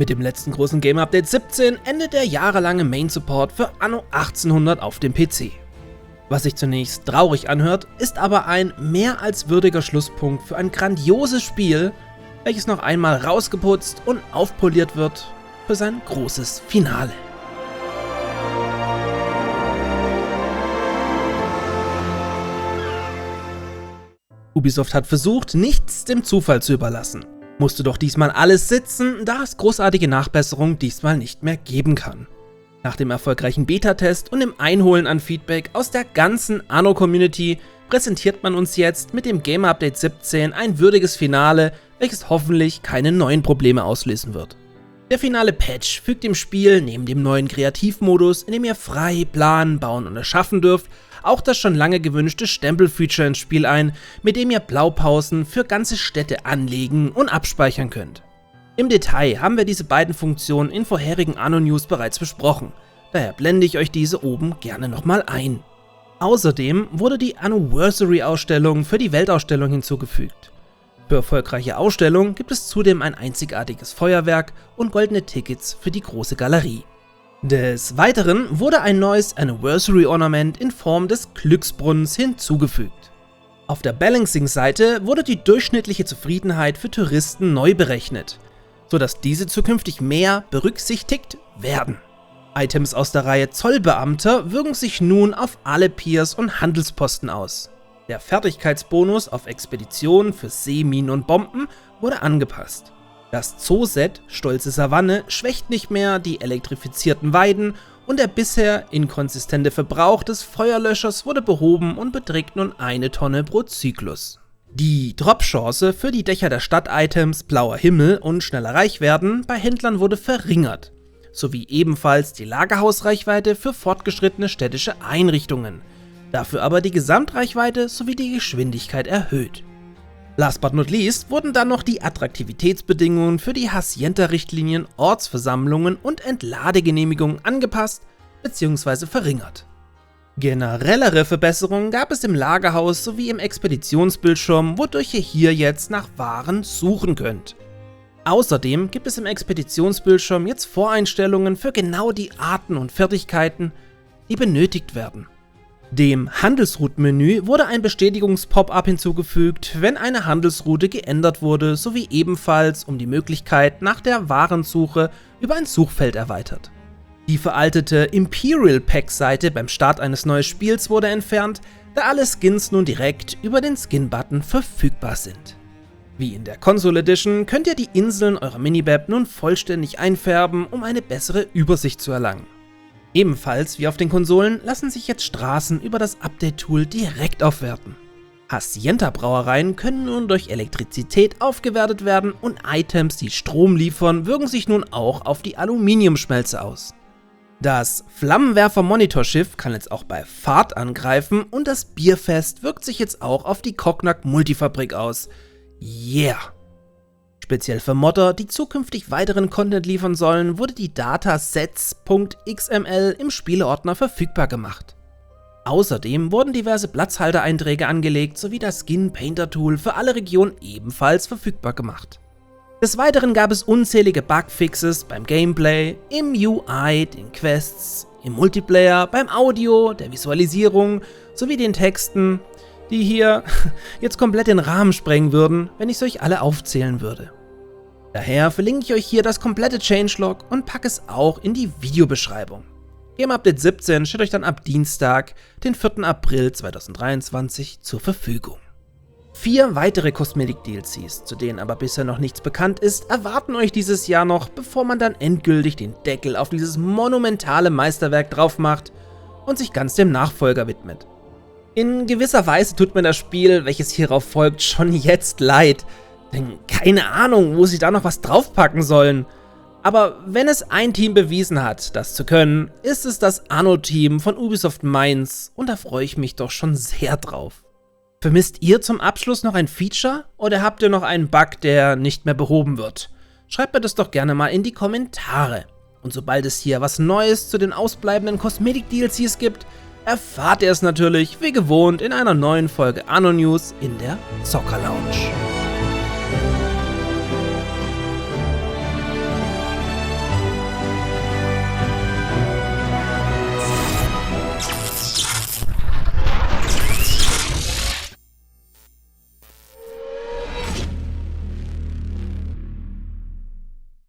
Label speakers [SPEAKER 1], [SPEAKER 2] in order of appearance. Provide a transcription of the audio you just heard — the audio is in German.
[SPEAKER 1] Mit dem letzten großen Game Update 17 endet der jahrelange Main Support für Anno 1800 auf dem PC. Was sich zunächst traurig anhört, ist aber ein mehr als würdiger Schlusspunkt für ein grandioses Spiel, welches noch einmal rausgeputzt und aufpoliert wird für sein großes Finale. Ubisoft hat versucht, nichts dem Zufall zu überlassen. Musste doch diesmal alles sitzen, da es großartige Nachbesserungen diesmal nicht mehr geben kann. Nach dem erfolgreichen Beta-Test und dem Einholen an Feedback aus der ganzen Anno-Community präsentiert man uns jetzt mit dem Game Update 17 ein würdiges Finale, welches hoffentlich keine neuen Probleme auslösen wird. Der finale Patch fügt dem Spiel neben dem neuen Kreativmodus, in dem ihr frei planen, bauen und erschaffen dürft, auch das schon lange gewünschte Stempel-Feature ins Spiel ein, mit dem ihr Blaupausen für ganze Städte anlegen und abspeichern könnt. Im Detail haben wir diese beiden Funktionen in vorherigen Anno-News bereits besprochen, daher blende ich euch diese oben gerne nochmal ein. Außerdem wurde die Anniversary-Ausstellung für die Weltausstellung hinzugefügt. Für erfolgreiche Ausstellungen gibt es zudem ein einzigartiges Feuerwerk und goldene Tickets für die große Galerie. Des Weiteren wurde ein neues Anniversary-Ornament in Form des Glücksbrunnens hinzugefügt. Auf der Balancing-Seite wurde die durchschnittliche Zufriedenheit für Touristen neu berechnet, sodass diese zukünftig mehr berücksichtigt werden. Items aus der Reihe Zollbeamter wirken sich nun auf alle Piers und Handelsposten aus. Der Fertigkeitsbonus auf Expeditionen für Seeminen und Bomben wurde angepasst. Das Zoo-Set Stolze Savanne schwächt nicht mehr die elektrifizierten Weiden und der bisher inkonsistente Verbrauch des Feuerlöschers wurde behoben und beträgt nun 1 Tonne pro Zyklus. Die Drop-Chance für die Dächer der Stadt-Items Blauer Himmel und Schneller Reichwerden bei Händlern wurde verringert, sowie ebenfalls die Lagerhausreichweite für fortgeschrittene städtische Einrichtungen, dafür aber die Gesamtreichweite sowie die Geschwindigkeit erhöht. Last but not least wurden dann noch die Attraktivitätsbedingungen für die Hacienda-Richtlinien, Ortsversammlungen und Entladegenehmigungen angepasst bzw. verringert. Generellere Verbesserungen gab es im Lagerhaus sowie im Expeditionsbildschirm, wodurch ihr hier jetzt nach Waren suchen könnt. Außerdem gibt es im Expeditionsbildschirm jetzt Voreinstellungen für genau die Arten und Fertigkeiten, die benötigt werden. Dem Handelsroute-Menü wurde ein Bestätigungs-Pop-up hinzugefügt, wenn eine Handelsroute geändert wurde, sowie ebenfalls um die Möglichkeit nach der Warensuche über ein Suchfeld erweitert. Die veraltete Imperial Pack-Seite beim Start eines neuen Spiels wurde entfernt, da alle Skins nun direkt über den Skin-Button verfügbar sind. Wie in der Console Edition könnt ihr die Inseln eurer Minimap nun vollständig einfärben, um eine bessere Übersicht zu erlangen. Ebenfalls wie auf den Konsolen lassen sich jetzt Straßen über das Update-Tool direkt aufwerten. Hacienda-Brauereien können nun durch Elektrizität aufgewertet werden und Items, die Strom liefern, wirken sich nun auch auf die Aluminiumschmelze aus. Das Flammenwerfer-Monitorschiff kann jetzt auch bei Fahrt angreifen und das Bierfest wirkt sich jetzt auch auf die Cognac-Multifabrik aus. Yeah! Speziell für Modder, die zukünftig weiteren Content liefern sollen, wurde die Datasets.xml im Spieleordner verfügbar gemacht. Außerdem wurden diverse Platzhaltereinträge angelegt sowie das Skin-Painter-Tool für alle Regionen ebenfalls verfügbar gemacht. Des Weiteren gab es unzählige Bugfixes beim Gameplay, im UI, den Quests, im Multiplayer, beim Audio, der Visualisierung sowie den Texten, die hier jetzt komplett den Rahmen sprengen würden, wenn ich sie euch alle aufzählen würde. Daher verlinke ich euch hier das komplette Changelog und packe es auch in die Videobeschreibung. Game Update 17 steht euch dann ab Dienstag, den 4. April 2023 zur Verfügung. 4 weitere Kosmetik-DLCs, zu denen aber bisher noch nichts bekannt ist, erwarten euch dieses Jahr noch, bevor man dann endgültig den Deckel auf dieses monumentale Meisterwerk drauf macht und sich ganz dem Nachfolger widmet. In gewisser Weise tut mir das Spiel, welches hierauf folgt, schon jetzt leid, denn keine Ahnung, wo sie da noch was draufpacken sollen. Aber wenn es ein Team bewiesen hat, das zu können, ist es das Anno-Team von Ubisoft Mainz und da freue ich mich doch schon sehr drauf. Vermisst ihr zum Abschluss noch ein Feature oder habt ihr noch einen Bug, der nicht mehr behoben wird? Schreibt mir das doch gerne mal in die Kommentare. Und sobald es hier was Neues zu den ausbleibenden Kosmetik-DLCs gibt, erfahrt ihr es natürlich wie gewohnt in einer neuen Folge Anno News in der Zocker Lounge.